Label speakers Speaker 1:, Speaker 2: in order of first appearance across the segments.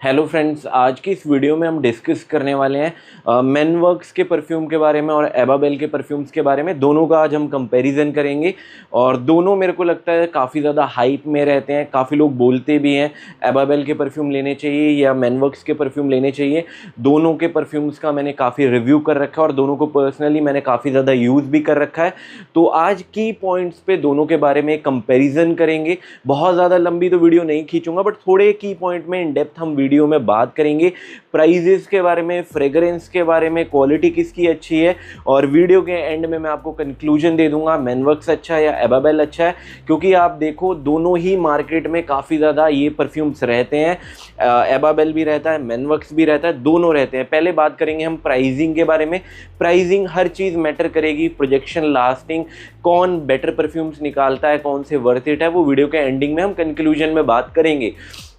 Speaker 1: Hello friends, आज की इस वीडियो में हम डिस्कस करने वाले हैं मेनवर्क्स के परफ्यूम के बारे में और एबाबेल के परफ्यूम्स के बारे में। दोनों का आज हम कंपैरिजन करेंगे और दोनों मेरे को लगता है काफ़ी ज़्यादा हाइप में रहते हैं। काफ़ी लोग बोलते भी हैं एबाबेल के परफ्यूम लेने चाहिए या मेनवर्क्स के परफ्यूम लेने चाहिए। दोनों के परफ्यूम्स का मैंने काफ़ी रिव्यू कर रखा है और दोनों को पर्सनली मैंने काफ़ी ज़्यादा यूज़ भी कर रखा है। तो आज की पॉइंट्स पे दोनों के बारे में कंपेरिजन करेंगे। बहुत ज़्यादा लंबी तो वीडियो नहीं खींचूंगा, बट थोड़े की पॉइंट में इन डेप्थ हम वीडियो में बात करेंगे। प्राइजेस के बारे में, फ्रेग्रेंस के बारे में, क्वालिटी किसकी अच्छी है, और वीडियो के एंड में मैं आपको कंक्लूजन दे दूंगा मेनवर्क्स अच्छा है या एबाबेल अच्छा है। क्योंकि आप देखो दोनों ही मार्केट में काफ़ी ज़्यादा ये परफ्यूम्स रहते हैं। एबाबेल भी रहता है, मेनवर्क्स भी रहता है, दोनों रहते हैं। पहले बात करेंगे हम प्राइजिंग के बारे में। प्राइजिंग हर चीज़ मैटर करेगी, प्रोजेक्शन, लास्टिंग, कौन बेटर परफ्यूम्स निकालता है, कौन से वर्थ इट है, वो वीडियो के एंडिंग में हम कंक्लूजन में बात करेंगे।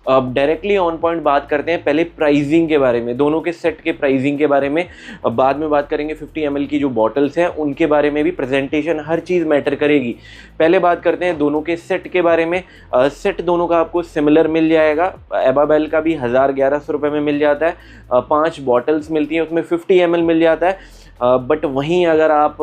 Speaker 1: अब डायरेक्टली ऑन पॉइंट बात करते हैं पहले प्राइजिंग के बारे में, दोनों के सेट के प्राइजिंग के बारे में। अब बाद में बात करेंगे 50 ml की जो बॉटल्स हैं उनके बारे में भी। प्रेजेंटेशन हर चीज़ मैटर करेगी। पहले बात करते हैं दोनों के सेट के बारे में। सेट दोनों का आपको सिमिलर मिल जाएगा। एबाबेल का भी 1000-1100 रुपये में मिल जाता है। 5 बॉटल्स मिलती हैं, उसमें 50 ml मिल जाता है। बट वहीं अगर आप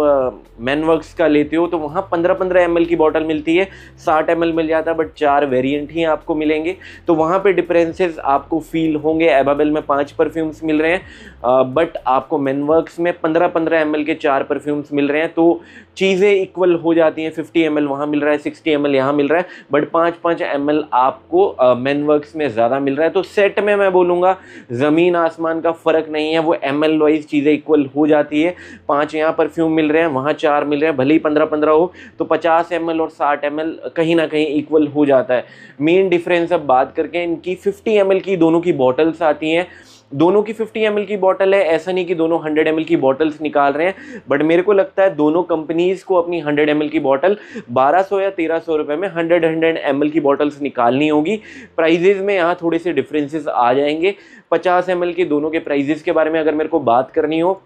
Speaker 1: मेनवर्क्स का लेते हो तो वहाँ 15-15 ml की बॉटल मिलती है, 60 ml मिल जाता है, बट 4 वेरिएंट ही आपको मिलेंगे। तो वहाँ पे डिफरेंसेस आपको फील होंगे। एबाबेल में 5 परफ्यूम्स मिल रहे हैं, बट आपको मेनवर्क्स में 15-15 ml के 4 परफ्यूम्स मिल रहे हैं। तो चीज़ें इक्वल हो जाती हैं। 50 ml वहाँ मिल रहा है, 60 ml यहाँ मिल रहा है, बट 5-5 ml आपको मेनवर्क्स में ज़्यादा मिल रहा है। तो सेट में मैं बोलूँगा ज़मीन आसमान का फ़र्क नहीं है, वो ml वाइज चीज़ें इक्वल हो जाती है। 5 यहाँ परफ्यूम मिल रहे हैं, वहाँ 4 मिल रहे हैं, भले ही 15-15 हो, तो 50 ml और 60 ml कहीं ना कहीं इक्वल हो जाता है। मेन डिफरेंस अब बात करके इनकी 50 ml की दोनों की बॉटल्स आती हैं। दोनों की 50 ml की बॉटल है, ऐसा नहीं कि दोनों 100 ml की बॉटल्स निकाल रहे हैं, बट मेरे को लगता है दोनों कंपनीज को अपनी 100 ml की बॉटल 1200 या 1300 रुपये में 100 ml की बॉटल्स निकालनी होगी। प्राइजेज में यहाँ थोड़े से डिफरेंसेस आ जाएंगे। 50 ml के दोनों के प्राइजेस के बारे में अगर मेरे को बात करनी हो,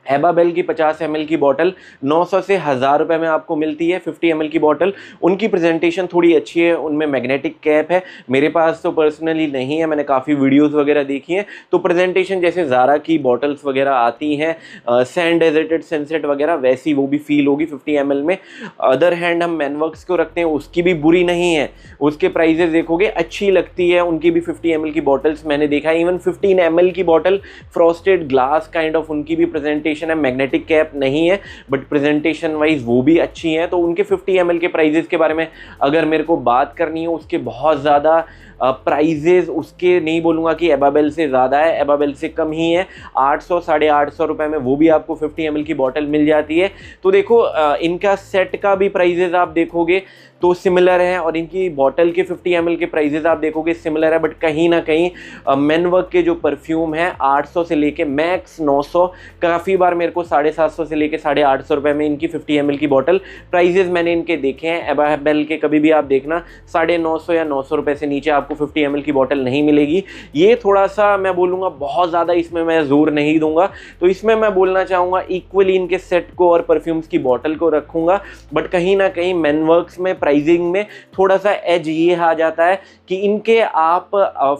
Speaker 1: एबाबेल की 50 ml की बॉटल 900 से 1000 रुपये में आपको मिलती है। 50 ml की बॉटल, उनकी प्रेजेंटेशन थोड़ी अच्छी है, उनमें मैग्नेटिक कैप है। मेरे पास तो पर्सनली नहीं है, मैंने काफ़ी वीडियोस वगैरह देखी हैं। तो प्रेजेंटेशन जैसे ज़ारा की बॉटल्स वगैरह आती हैं, सैंड डेजर्टेड सनसेट वगैरह, वैसी वो भी फील होगी 50 ml में। अदर हैंड हम मेनवर्क्स को रखते हैं, उसकी भी बुरी नहीं है, उसके प्राइजेस देखोगे अच्छी लगती है। उनकी भी 50 ml की बॉटल्स मैंने देखा है। इवन 15 ml की bottle frosted glass kind of, उनकी भी प्रेजेंटेशन है, मैग्नेटिक कैप नहीं है, बट प्रेजेंटेशन वाइज वो भी अच्छी है। तो उनके 50 ml के प्राइजेस के बारे में अगर मेरे को बात करनी हो, उसके बहुत ज़्यादा प्राइजेस उसके नहीं बोलूँगा कि एबाबेल से ज़्यादा है, एबाबेल से कम ही है। 800 850 रुपये में वो भी आपको 50 ml की बॉटल मिल जाती है। तो देखो इनका सेट का भी प्राइजेस आप देखोगे तो सिमिलर है, और इनकी बॉटल के 50 ml के प्राइजेस आप देखोगे सिमिलर है। बट कहीं ना कहीं मेनवर्क के जो परफ्यूम है 800 से लेके मैक्स 900, काफ़ी बार मेरे को 750 से लेके 850 रुपये में इनकी 50 ml की बॉटल प्राइजेस मैंने इनके देखे हैं। एबाबेल के कभी भी आप देखना 950 या 900 रुपये से नीचे आपको 50 ml की बॉटल नहीं मिलेगी। ये थोड़ा सा मैं बोलूँगा बहुत ज़्यादा इसमें मैं जोर नहीं दूंगा। तो इसमें मैं बोलना चाहूँगा इक्वली इनके सेट को और परफ्यूम्स की बॉटल को रखूँगा। बट कहीं ना कहीं मेनवर्क्स में प्राइजिंग में थोड़ा सा एज ये आ जाता है कि इनके आप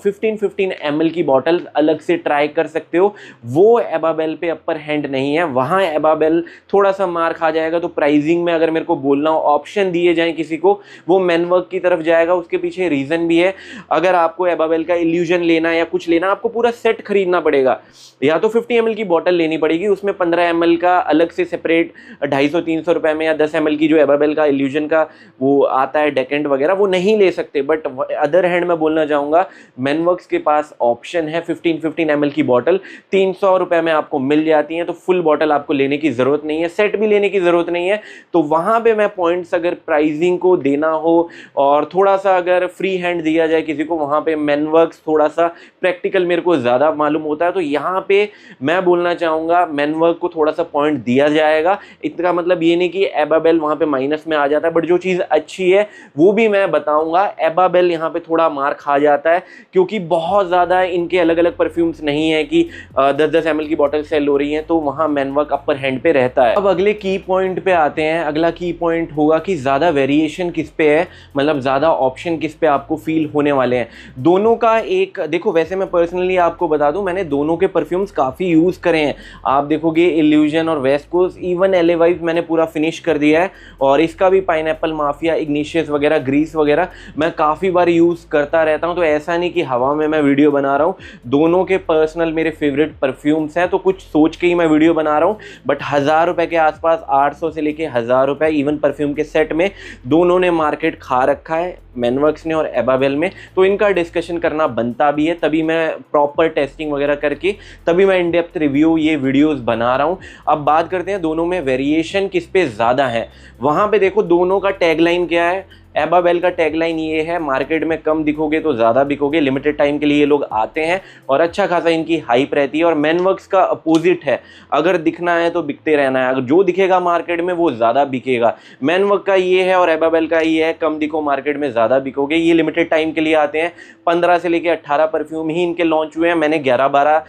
Speaker 1: 15 ml की बॉटल अलग से ट्राई कर सकते हो, वो एबाबेल पे अपर हैंड नहीं है। वहाँ एबाबेल थोड़ा सा मार खा जाएगा। तो प्राइजिंग में अगर मेरे को बोलना हो, ऑप्शन दिए जाएं किसी को, वो मेनवर्क की तरफ जाएगा। उसके पीछे रीज़न भी है। अगर आपको एबाबेल का इल्यूजन लेना है या कुछ लेना, आपको पूरा सेट खरीदना पड़ेगा। या तो 50 ml की बॉटल लेनी पड़ेगी, उसमें 15 ml का अलग से सेपरेट 250-300 रुपये में, या 10 ml की जो एबाबेल का इल्यूजन का वो आता है डेकेंट वगैरह, वो नहीं ले सकते। बट अदर हैंड मैं बोलना चाहूँगा मेनवर्क्स के पास ऑप्शन है। 15 ml की बॉटल 300 रुपये में आपको मिल जाती है। तो फुल बॉटल आपको लेने की ज़रूरत नहीं है, सेट भी लेने की ज़रूरत नहीं है। तो वहाँ पे मैं पॉइंट्स अगर प्राइजिंग को देना हो और थोड़ा सा अगर फ्री हैंड दिया जाए किसी को, वहाँ पे मेनवर्क्स थोड़ा सा प्रैक्टिकल मेरे को ज़्यादा मालूम होता है। तो यहाँ पे मैं बोलना चाहूँगा मेनवर्क को थोड़ा सा पॉइंट दिया जाएगा। इसका मतलब ये नहीं कि एबाबेल वहाँ पे माइनस में आ जाता है, बट जो चीज़ अच्छी है वो भी मैं बताऊंगा। एबाबेल यहाँ पे थोड़ा मार खा जाता है क्योंकि बहुत ज़्यादा इनके अलग अलग परफ्यूम्स नहीं है कि 10-10 ml की बॉटल सेल हो रही हैं, तो वहाँ मेनवर्क अपर हैंड पे रहता है। अब अगले की पॉइंट पे आते हैं। अगला की पॉइंट होगा कि ज़्यादा वेरिएशन किस पे है, मतलब ज़्यादा ऑप्शन किस पे आपको फील होने वाले हैं। दोनों का एक देखो, वैसे मैं पर्सनली आपको बता दूं, मैंने दोनों के परफ्यूम्स काफ़ी यूज़ करे हैं। आप देखोगे इल्यूजन और west coast, even LA vibe मैंने पूरा फिनिश कर दिया है, और इसका भी पाइनएप्पल माफिया, इग्निशियस वगैरह, ग्रीस वगैरह मैं काफ़ी बार यूज़ करता रहता हूं। तो ऐसा नहीं कि हवा में मैं वीडियो बना रहा हूं, दोनों के पर्सनल मेरे फेवरेट परफ्यूम्स हैं, तो कुछ सोच के ही मैं वीडियो बना रहा हूं। बट 1000 रुपये के आसपास, 800 से लेके 1000 रुपये इवन परफ्यूम के सेट में दोनों ने मार्केट खा रखा है, मैनवर्क्स ने और एबाबेल में। तो इनका डिस्कशन करना बनता भी है, तभी मैं प्रॉपर टेस्टिंग वगैरह करके तभी मैं इन डेप्थ रिव्यू ये वीडियोस बना रहा हूँ। अब बात करते हैं दोनों में वेरिएशन किस पे ज़्यादा है। वहाँ पे देखो दोनों का टैगलाइन क्या है। एबाबेल का टैगलाइन ये है, मार्केट में कम दिखोगे तो ज़्यादा बिकोगे, लिमिटेड टाइम के लिए ये लोग आते हैं और अच्छा खासा इनकी हाइप रहती है। और मैनवर्क्स का अपोजिट है, अगर दिखना है तो बिकते रहना है, अगर जो दिखेगा मार्केट में वो ज़्यादा बिकेगा। मैनवर्क का ये है और एबाबेल का ये है, कम दिखो मार्केट में ज़्यादा बिकोगे। ये लिमिटेड टाइम के लिए आते हैं, 15 से लेकर 18 परफ्यूम ही इनके लॉन्च हुए हैं। मैंने 11-12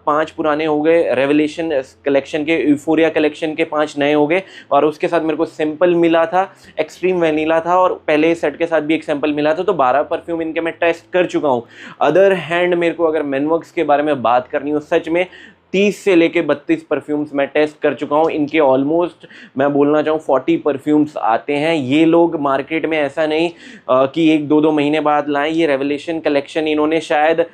Speaker 1: 5 पुराने हो गए, रेवलेशन कलेक्शन के, यूफोरिया कलेक्शन के 5 नए हो गए, और उसके साथ मेरे को सिंपल मिला था, एक्सट्रीम वैनिला था, और पहले सेट के साथ भी एक सैंपल मिला था। तो 12 परफ्यूम इनके मैं टेस्ट कर चुका हूँ। अदर हैंड मेरे को अगर मैनवर्क्स के बारे में बात करनी हो, सच में 30 से लेके 32 परफ्यूम्स मैं टेस्ट कर चुका हूँ। इनके ऑलमोस्ट मैं बोलना चाहूँ 40 परफ्यूम्स आते हैं। ये लोग मार्केट में ऐसा नहीं कि 1-2 महीने बाद लाएं। ये रेवलेशन कलेक्शन इन्होंने शायद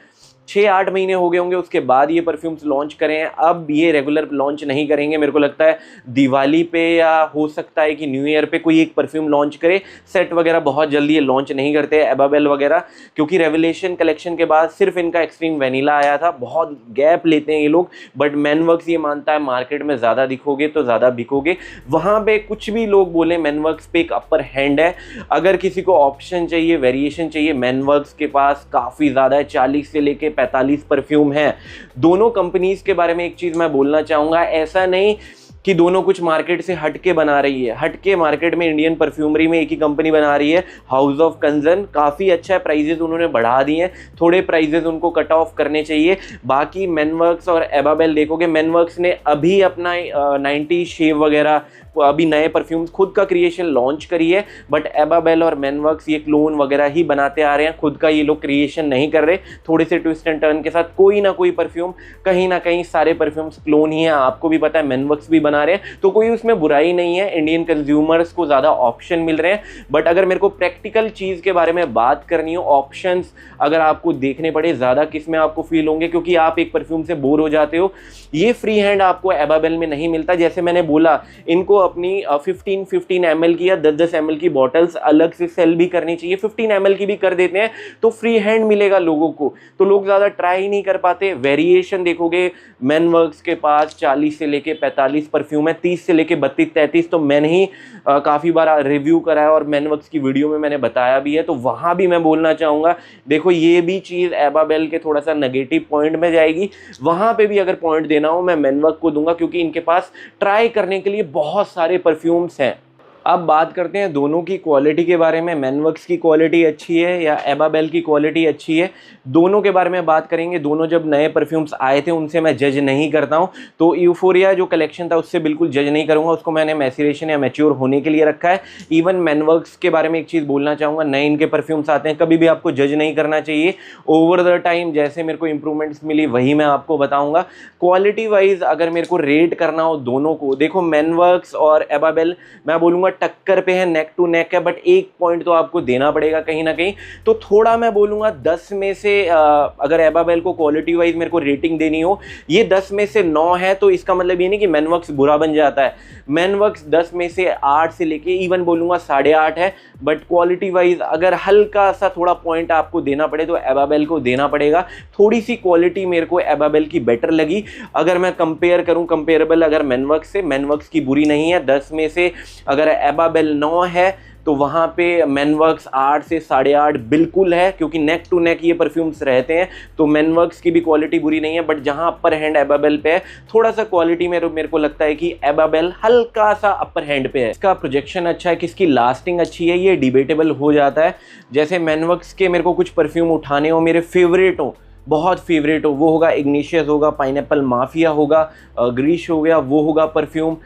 Speaker 1: 6-8 महीने हो गए होंगे उसके बाद ये परफ्यूम्स लॉन्च करें हैं। अब ये रेगुलर लॉन्च नहीं करेंगे, मेरे को लगता है दिवाली पे या हो सकता है कि न्यू ईयर पे कोई एक परफ्यूम लॉन्च करे। सेट वगैरह बहुत जल्दी ये लॉन्च नहीं करते एबाबेल वगैरह, क्योंकि रेवलेशन कलेक्शन के बाद सिर्फ इनका एक्सट्रीम वैनिला आया था। बहुत गैप लेते हैं ये लोग, बट मैनवर्क्स ये मानता है मार्केट में ज़्यादा दिखोगे तो ज़्यादा बिकोगे। वहाँ पे कुछ भी लोग बोले, मैनवर्क्स पे एक अपर हैंड है। अगर किसी को ऑप्शन चाहिए, वेरिएशन चाहिए, मैनवर्क्स के पास काफ़ी ज़्यादा है। 40 से लेके 45 परफ्यूम हैं। दोनों कंपनीज के बारे में एक चीज मैं बोलना चाहूंगा, ऐसा नहीं कि दोनों कुछ मार्केट से हटके बना रही है। हटके मार्केट में इंडियन परफ्यूमरी में एक ही कंपनी बना रही है, हाउस ऑफ कंजन। काफ़ी अच्छा है, प्राइजेस उन्होंने बढ़ा दिए हैं, थोड़े प्राइजेस उनको कट ऑफ करने चाहिए। बाकी मैनवर्क्स और एबाबेल देखोगे, मैनवर्क्स ने अभी अपना 90 शेव वगैरह अभी नए परफ्यूम्स खुद का क्रिएशन लॉन्च करी है, बट एबाबेल और मैनवर्क्स ये क्लोन वगैरह ही बनाते आ रहे हैं, खुद का ये लोग क्रिएशन नहीं कर रहे। थोड़े से ट्विस्ट एंड टर्न के साथ कोई ना कोई परफ्यूम, कहीं ना कहीं सारे परफ्यूम्स क्लोन ही हैं। आपको भी पता है, मैनवर्क्स भी बना रहे हैं, तो कोई उसमें बुराई नहीं है। इंडियन कंज्यूमर्स को ज़्यादा ऑप्शन मिल रहे हैं। बट अगर मेरे को प्रैक्टिकल चीज़ के बारे में बात करनी हो, ऑप्शंस अगर आपको देखने पड़े ज़्यादा किस में आपको फील होंगे, क्योंकि आप एक परफ्यूम से बोर हो जाते हो। ये फ्री हैंड आपको एबाबेल में नहीं मिलता। जैसे मैंने बोला, इनको अपनी 15 ml की या 10 ml की बॉटल्स अलग से सेल भी करनी चाहिए। 15 ml की भी कर देते हैं तो फ्री हैंड मिलेगा लोगों को, तो लोग ज़्यादा ट्राई नहीं कर पाते। वेरिएशन देखोगे, मैनवर्क्स के पास 40 से लेके 45 परफ्यूम है, 30 से लेके 32-33 तो मैंने ही काफ़ी बार रिव्यू करा है और मैनवर्क्स की वीडियो में मैंने बताया भी है। तो वहाँ भी मैं बोलना चाहूँगा, देखो ये भी चीज़ एबाबेल के थोड़ा सा नेगेटिव पॉइंट में जाएगी। वहाँ पे भी अगर पॉइंट देना हो, मैं मैनवर्क को दूंगा, क्योंकि इनके पास ट्राई करने के लिए बहुत सारे परफ्यूम्स हैं। अब बात करते हैं दोनों की क्वालिटी के बारे में। मैनवर्क्स की क्वालिटी अच्छी है या एबाबेल की क्वालिटी अच्छी है, दोनों के बारे में बात करेंगे। दोनों जब नए परफ्यूम्स आए थे उनसे मैं जज नहीं करता हूं, तो यूफोरिया जो कलेक्शन था उससे बिल्कुल जज नहीं करूंगा, उसको मैंने मैच्योरेशन या मैच्योर होने के लिए रखा है। इवन मैनवर्क्स के बारे में एक चीज़ बोलना चाहूँगा, नए इनके परफ्यूम्स आते हैं, कभी भी आपको जज नहीं करना चाहिए। ओवर द टाइम जैसे मेरे को इंप्रूवमेंट्स मिली वही मैं आपको बताऊँगा। क्वालिटी वाइज अगर मेरे को रेट करना हो दोनों को, देखो मैनवर्क्स और एबाबेल मैं बोलूँगा टक्कर पे है, नेक टू नेक है, बट एक पॉइंट तो आपको देना पड़ेगा कहीं ना कहीं। तो थोड़ा मैं बोलूँगा 10 में से अगर एबाबेल को क्वालिटी वाइज मेरे को रेटिंग देनी हो, ये 10 में से 9 है, तो इसका मतलब ये नहीं कि मैनवर्क्स बुरा बन जाता है। मैनवर्क्स 10 में से 8 से लेके इवन बोलूँगा 8.5 है। बट क्वालिटी वाइज अगर हल्का सा थोड़ा पॉइंट आपको देना पड़े तो एबाबेल को देना पड़ेगा। थोड़ी सी क्वालिटी मेरे को एबाबेल की बेटर लगी। अगर मैं कंपेयर करूं, कंपेरेबल अगर मैनवर्क्स से, मैनवर्क्स की बुरी नहीं है। 10 में से अगर एबाबेल 9 है तो वहाँ पे मैनवर्क्स 8 से 8.5 बिल्कुल है, क्योंकि नेक टू नेक ये परफ्यूम्स रहते हैं। तो मैनवर्क्स की भी क्वालिटी बुरी नहीं है, बट जहाँ अपर हैंड एबाबेल पे है, थोड़ा सा क्वालिटी में मेरे को लगता है कि एबाबेल हल्का सा अपर हैंड पे है। इसका प्रोजेक्शन अच्छा है, किसकी लास्टिंग अच्छी है ये डिबेटेबल हो जाता है। जैसे मैनवर्क्स के मेरे को कुछ परफ्यूम उठाने हो, मेरे फेवरेट हो, बहुत फेवरेट हो, वो होगा इग्निशियस होगा, पाइनएप्पल माफिया होगा, ग्रीश हो गया, वो होगा परफ्यूम।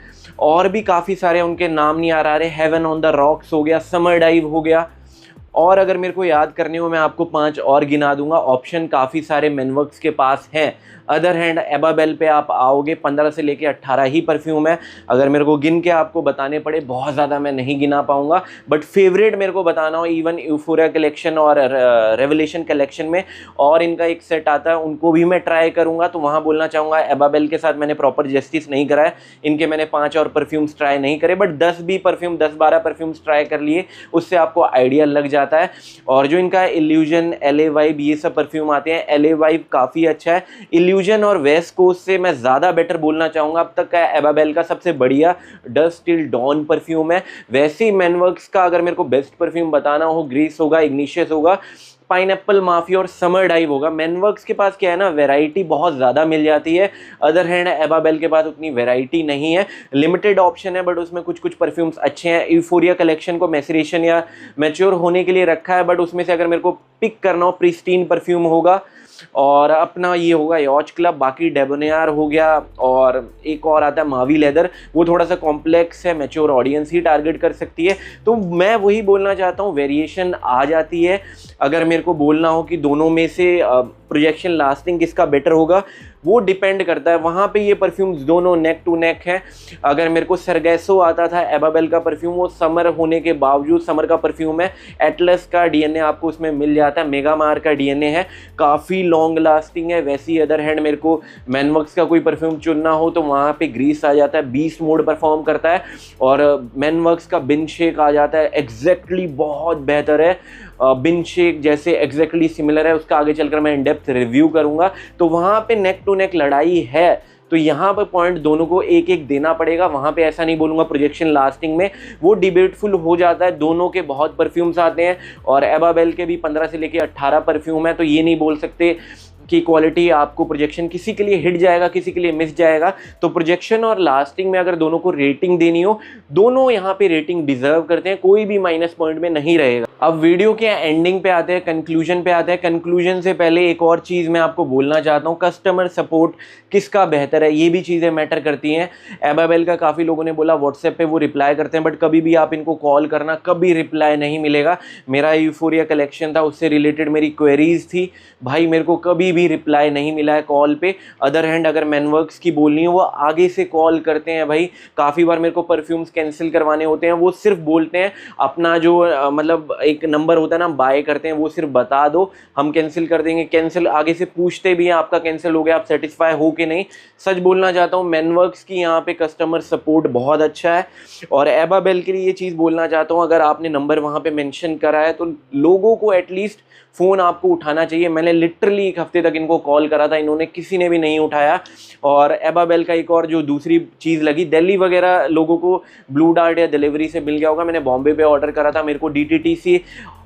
Speaker 1: और भी काफ़ी सारे उनके नाम नहीं आ रहे, हेवन ऑन द रॉक्स हो गया, समर डाइव हो गया, और अगर मेरे को याद करने हो मैं आपको 5 और गिना दूंगा। ऑप्शन काफ़ी सारे मेनवर्क्स के पास हैं। अदर हैंड एबाबेल पे आप आओगे 15 से लेके 18 ही परफ्यूम है। अगर मेरे को गिन के आपको बताने पड़े, बहुत ज़्यादा मैं नहीं गिना पाऊंगा, बट फेवरेट मेरे को बताना हो, इवन यूफोरिया कलेक्शन और रेवलेशन कलेक्शन में और इनका एक सेट आता है, उनको भी मैं ट्राई करूंगा। तो वहाँ बोलना चाहूँगा एबाबेल के साथ मैंने प्रॉपर जस्टिस नहीं करा है। इनके मैंने 5 और परफ्यूम्स ट्राई नहीं करे, बट 10-12 परफ्यूम्स ट्राई कर लिए, उससे आपको आइडिया लग जाता है। और जो इनका इल्यूजन, LA वाइब, ये सब परफ्यूम आते हैं, LA वाइब काफ़ी अच्छा है। इल्यूजन और वेस्ट कोस्ट से मैं ज़्यादा बेटर बोलना चाहूँगा। अब तक का एबाबेल का सबसे बढ़िया डस्ट टिल डॉन परफ्यूम है। वैसे ही मैनवर्क्स का अगर मेरे को बेस्ट परफ्यूम बताना हो, ग्रीस होगा, इग्निशियस होगा, पाइनएप्पल माफिया और समर डाइव होगा। मैनवर्क्स के पास क्या है ना, वैरायटी बहुत ज़्यादा मिल जाती है। अदर हैंड एबाबेल के पास उतनी वैरायटी नहीं है, लिमिटेड ऑप्शन है, बट उसमें कुछ कुछ परफ्यूम्स अच्छे हैं। यूफोरिया कलेक्शन को मैसरेशन या मैच्योर होने के लिए रखा है, बट उसमें से अगर मेरे को पिक करना हो, प्रिस्टीन परफ्यूम होगा और अपना ये होगा यॉच क्लब, बाकी डेबोनियर हो गया, और एक और आता है मावी लेदर, वो थोड़ा सा कॉम्प्लेक्स है, मैच्योर ऑडियंस ही टारगेट कर सकती है। तो मैं वही बोलना चाहता हूँ, वेरिएशन आ जाती है। अगर मेरे को बोलना हो कि दोनों में से प्रोजेक्शन लास्टिंग किसका बेटर होगा, वो डिपेंड करता है। वहाँ पे ये परफ्यूम्स दोनों नेक टू नेक है। अगर मेरे को सरगैसो आता था एबाबेल का परफ्यूम, वो समर होने के बावजूद, समर का परफ्यूम है, एटलस का डीएनए आपको उसमें मिल जाता है, मेगामार का डीएनए है, काफ़ी लॉन्ग लास्टिंग है। वैसी अदर हैंड मेरे को मैनवर्क्स का कोई परफ्यूम चुनना हो तो वहाँ पे ग्रीस आ जाता है, बीस्ट मोड परफॉर्म करता है, और मैनवर्क्स का बिन शेक आ जाता है, एग्जैक्टली बहुत बेहतर है। बिन शेक जैसे एग्जैक्टली सिमिलर है, उसका आगे चलकर मैं इन डेप्थ रिव्यू करूंगा। तो वहाँ पे नेक टू नेक लड़ाई है, तो यहाँ पर पॉइंट दोनों को एक एक देना पड़ेगा। वहाँ पे ऐसा नहीं बोलूँगा प्रोजेक्शन लास्टिंग में, वो डिबेटफुल हो जाता है। दोनों के बहुत परफ्यूम्स आते हैं और एबाबेल के भी 15 से लेके 18 परफ्यूम है, तो ये नहीं बोल सकते कि क्वालिटी आपको प्रोजेक्शन किसी के लिए हिट जाएगा, किसी के लिए मिस जाएगा। तो प्रोजेक्शन और लास्टिंग में अगर दोनों को रेटिंग देनी हो, दोनों यहाँ पे रेटिंग डिजर्व करते हैं, कोई भी माइनस पॉइंट में नहीं रहेगा। अब वीडियो के एंडिंग पे आते हैं, कंक्लूजन पे आते हैं। कंक्लूजन से पहले एक और चीज़ मैं आपको बोलना चाहता हूँ, कस्टमर सपोर्ट किसका बेहतर है, ये भी चीज़ें मैटर करती हैं। एबाबेल का काफ़ी लोगों ने बोला व्हाट्सएप पे वो रिप्लाई करते हैं, बट कभी भी आप इनको कॉल करना, कभी रिप्लाई नहीं मिलेगा। मेरा यूफोरिया कलेक्शन था, उससे रिलेटेड मेरी क्वेरीज थी, भाई मेरे को कभी भी रिप्लाई नहीं मिला है कॉल पे। अदर हैंड अगर मैनवर्क्स की बोलनी हो, वो आगे से कॉल करते हैं भाई। काफ़ी बार मेरे को परफ्यूम्स कैंसिल करवाने होते हैं, वो सिर्फ बोलते हैं अपना जो मतलब एक नंबर होता है ना, बाय करते हैं, वो सिर्फ बता दो हम कैंसिल कर देंगे। कैंसिल आगे से पूछते भी हैं आपका कैंसिल हो गया, आप सेटिस्फाई हो कि नहीं। सच बोलना चाहता हूँ, मैनवर्क्स की यहाँ पे कस्टमर सपोर्ट बहुत अच्छा है। और एबाबेल के लिए ये चीज़ बोलना चाहता हूँ, अगर आपने नंबर वहाँ पे मेंशन करा है तो लोगों को एटलीस्ट फ़ोन आपको उठाना चाहिए। मैंने लिटरली एक हफ्ते तक इनको कॉल करा था, इन्होंने किसी ने भी नहीं उठाया। और एबाबेल का एक और जो दूसरी चीज़ लगी, दिल्ली वगैरह लोगों को ब्लू डार्ट या डिलीवरी से मिल गया होगा, मैंने बॉम्बे पे ऑर्डर करा था, मेरे को DTT से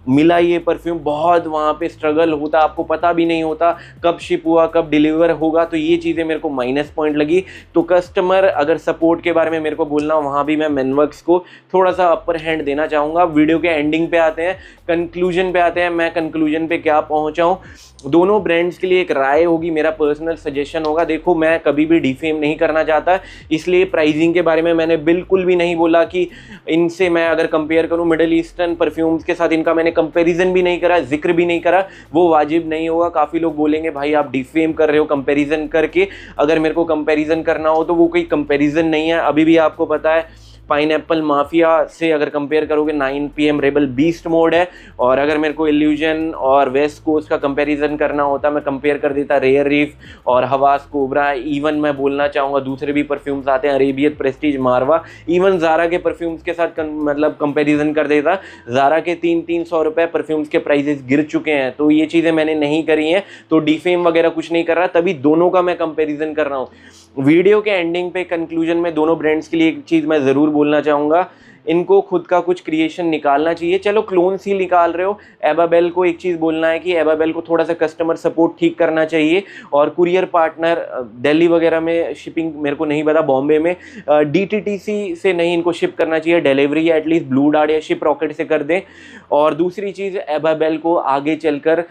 Speaker 1: मिला ये परफ्यूम। बहुत वहाँ पे स्ट्रगल होता, आपको पता भी नहीं होता कब शिप हुआ, कब डिलीवर होगा, तो ये चीज़ें मेरे को माइनस पॉइंट लगी। तो कस्टमर अगर सपोर्ट के बारे में मेरे को बोलना, वहाँ भी मैं मैनवर्क्स को थोड़ा सा अपर हैंड देना चाहूँगा। वीडियो के एंडिंग पे आते हैं, कंक्लूजन पे आते हैं। मैं कंक्लूजन पे क्या पहुँचा हूँ, दोनों ब्रांड्स के लिए एक राय होगी, मेरा पर्सनल सजेशन होगा। देखो मैं कभी भी डिफेम नहीं करना चाहता, इसलिए प्राइसिंग के बारे में मैंने बिल्कुल भी नहीं बोला कि इनसे मैं अगर कंपेयर करूं मिडिल ईस्टर्न परफ्यूम्स के साथ, इनका मैंने कंपैरिजन भी नहीं करा, जिक्र भी नहीं करा, वो वाजिब नहीं होगा। काफ़ी लोग बोलेंगे भाई आप डिफेम कर रहे हो कंपैरिजन करके। अगर मेरे को कंपैरिजन करना हो तो वो कोई कंपैरिजन नहीं है। अभी भी आपको पता है पाइनएप्पल माफिया से अगर कंपेयर करोगे 9 PM रेबल बीस्ट मोड है। और अगर मेरे को इल्यूजन और वेस्ट कोस्ट का कंपैरिजन करना होता, मैं कंपेयर कर देता रेयर रीफ और हवास कोबरा। इवन मैं बोलना चाहूँगा दूसरे भी परफ्यूम्स आते हैं, अरेबियत, प्रेस्टीज, मारवा, इवन ज़ारा के परफ्यूम्स के साथ मतलब कंपैरिजन कर देता। ज़ारा के 300-300 रुपये परफ्यूम्स के प्राइजेस गिर चुके हैं, तो ये चीज़ें मैंने नहीं करी हैं, तो डिफेम वगैरह कुछ नहीं कर रहा, तभी दोनों का मैं कंपैरिजन कर रहा हूँ। वीडियो के एंडिंग पे कंक्लूजन में दोनों ब्रांड्स के लिए एक चीज़ मैं ज़रूर बोलना चाहूँगा, इनको खुद का कुछ क्रिएशन निकालना चाहिए। चलो क्लोन्स ही निकाल रहे हो, एबाबेल को एक चीज़ बोलना है कि एबाबेल को थोड़ा सा कस्टमर सपोर्ट ठीक करना चाहिए। और कुरियर पार्टनर दिल्ली वगैरह में शिपिंग मेरे को नहीं पता, बॉम्बे में DTTC से नहीं इनको शिप करना चाहिए, डिलीवरी एटलीस्ट ब्लू डार्ट या शिप रॉकेट से कर दें। और दूसरी चीज़, एबाबेल को आगे चलकर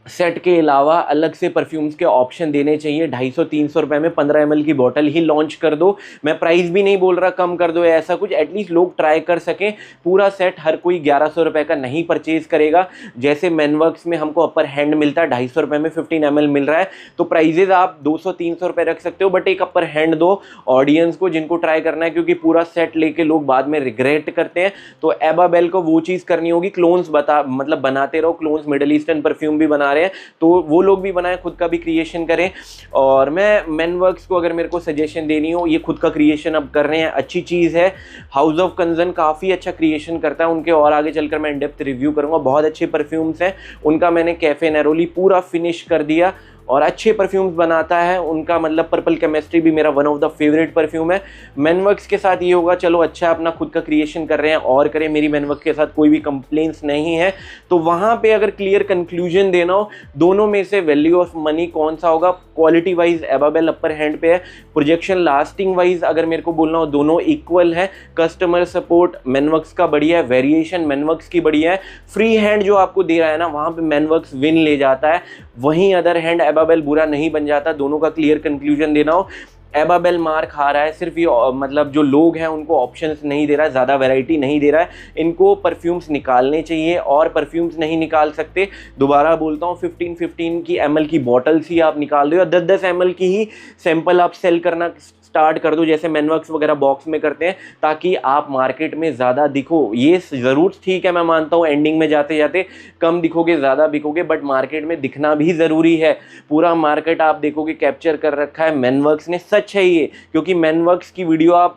Speaker 1: सेट के अलावा अलग से परफ्यूम्स के ऑप्शन देने चाहिए। 250-300 रुपए में 15 ml की बॉटल ही लॉन्च कर दो। मैं प्राइस भी नहीं बोल रहा कम कर दो या ऐसा कुछ, एटलीस्ट लोग ट्राई कर सकें। पूरा सेट हर कोई 1100 रुपए का नहीं परचेज करेगा। जैसे मैनवर्क्स में हमको अपर हैंड मिलता है 250 रुपए में 15 ml मिल रहा है, तो प्राइजेज आप 200-300 रुपए रख सकते हो, बट एक अपर हैंड दो ऑडियंस को जिनको ट्राई करना है, क्योंकि पूरा सेट लेके लोग बाद में रिग्रेट करते हैं। तो एबाबेल को वो चीज़ करनी होगी, क्लोन्स बनाते रहो। क्लोन्स मिडल ईस्टर्न परफ्यूम भी बना रहे हैं, तो वो लोग भी बनाएं, खुद का भी क्रिएशन करें। और मैं मैनवर्क्स को अगर मेरे को सजेशन देनी हो, ये खुद का क्रिएशन अब कर रहे हैं, अच्छी चीज़ है। हाउस ऑफ कंजन काफ़ी अच्छा क्रिएशन करता है उनके, और आगे चलकर मैं इन डेप्थ रिव्यू करूँगा। बहुत अच्छे परफ्यूम्स हैं उनका। मैंने कैफे नेरोली पूरा फिनिश कर दिया और अच्छे परफ्यूम्स बनाता है उनका। मतलब पर्पल केमिस्ट्री भी मेरा one of the favourite perfume है। मैनवर्क्स के साथ ये होगा, चलो अच्छा अपना खुद का क्रिएशन कर रहे हैं और करें, मेरी मैनवर्क्स के साथ कोई भी कंप्लेंट्स नहीं है। तो वहाँ पे अगर क्लियर कंक्लूजन देना हो, दोनों में से वैल्यू ऑफ मनी कौन सा होगा? क्वालिटी वाइज एबाबेल अपर हैंड पे है। प्रोजेक्शन लास्टिंग वाइज अगर मेरे को बोलना हो, दोनों इक्वल है। कस्टमर सपोर्ट मैनवर्क्स का बढ़िया है, वेरिएशन मैनवर्क्स की बढ़िया है। फ्री हैंड जो आपको दे रहा है ना, वहाँ पे मैनवर्क्स विन ले जाता है। वहीं अदर हैंड एबाबेल बुरा नहीं बन जाता। दोनों का क्लियर कंक्लूजन देना हो, एबाबेल मार खा रहा है। सिर्फ ये मतलब जो लोग हैं उनको ऑप्शंस नहीं दे रहा है, ज़्यादा वैरायटी नहीं दे रहा है। इनको परफ्यूम्स निकालने चाहिए, और परफ्यूम्स नहीं निकाल सकते, दोबारा बोलता हूँ, 15-15 की ml की बॉटल्स ही आप निकाल दो, या 10-10 ml की ही सैंपल आप सेल करना स्टार्ट कर दो, जैसे मैनवर्क्स वगैरह बॉक्स में करते हैं, ताकि आप मार्केट में ज़्यादा दिखो। ये ज़रूर ठीक है, मैं मानता हूँ एंडिंग में जाते जाते कम दिखोगे ज़्यादा बिकोगे, बट मार्केट में दिखना भी ज़रूरी है। पूरा मार्केट आप देखोगे कैप्चर कर रखा है मैनवर्क्स ने। सच है ये, क्योंकि मैनवर्क्स की वीडियो आप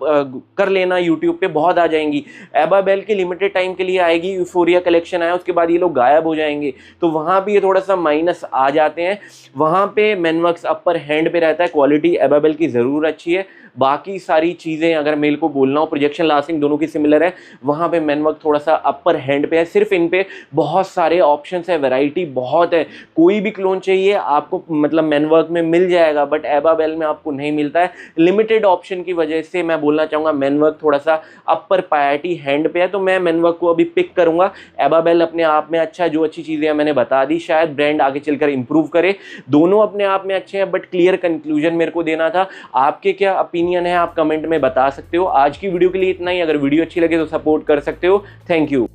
Speaker 1: कर लेना यूट्यूब पे, बहुत आ जाएंगी। एबाबेल की लिमिटेड टाइम के लिए आएगी, यूफोरिया कलेक्शन आया, उसके बाद ये लोग गायब हो जाएंगे, तो वहाँ पे ये थोड़ा सा माइनस आ जाते हैं। वहाँ पे मैनवर्क्स अपर हैंड पे रहता है। क्वालिटी एबाबेल की ज़रूर अच्छी है। बाकी सारी चीज़ें अगर मेरे को बोलना हो, प्रोजेक्शन लास्टिंग दोनों की सिमिलर है, वहाँ पे मैनवर्क थोड़ा सा अपर हैंड पे है। सिर्फ इन पे बहुत सारे ऑप्शंस है, वैरायटी बहुत है। कोई भी क्लोन चाहिए आपको मतलब मैनवर्क में मिल जाएगा, बट एबाबेल में आपको नहीं मिलता है, लिमिटेड ऑप्शन की वजह से। मैं बोलना चाहूँगा मैनवर्क थोड़ा सा अपर प्रायोरिटी हैंड पे है, तो मैं मैनवर्क को अभी पिक करूँगा। एबाबेल अपने आप में अच्छा, जो अच्छी चीज़ें मैंने बता दी, शायद ब्रांड आगे चलकर इंप्रूव करे। दोनों अपने आप में अच्छे हैं, बट क्लियर कंक्लूजन मेरे को देना था। आपके क्या ओपिनियन है आप कमेंट में बता सकते हो। आज की वीडियो के लिए इतना ही। अगर वीडियो अच्छी लगे तो सपोर्ट कर सकते हो। Thank you.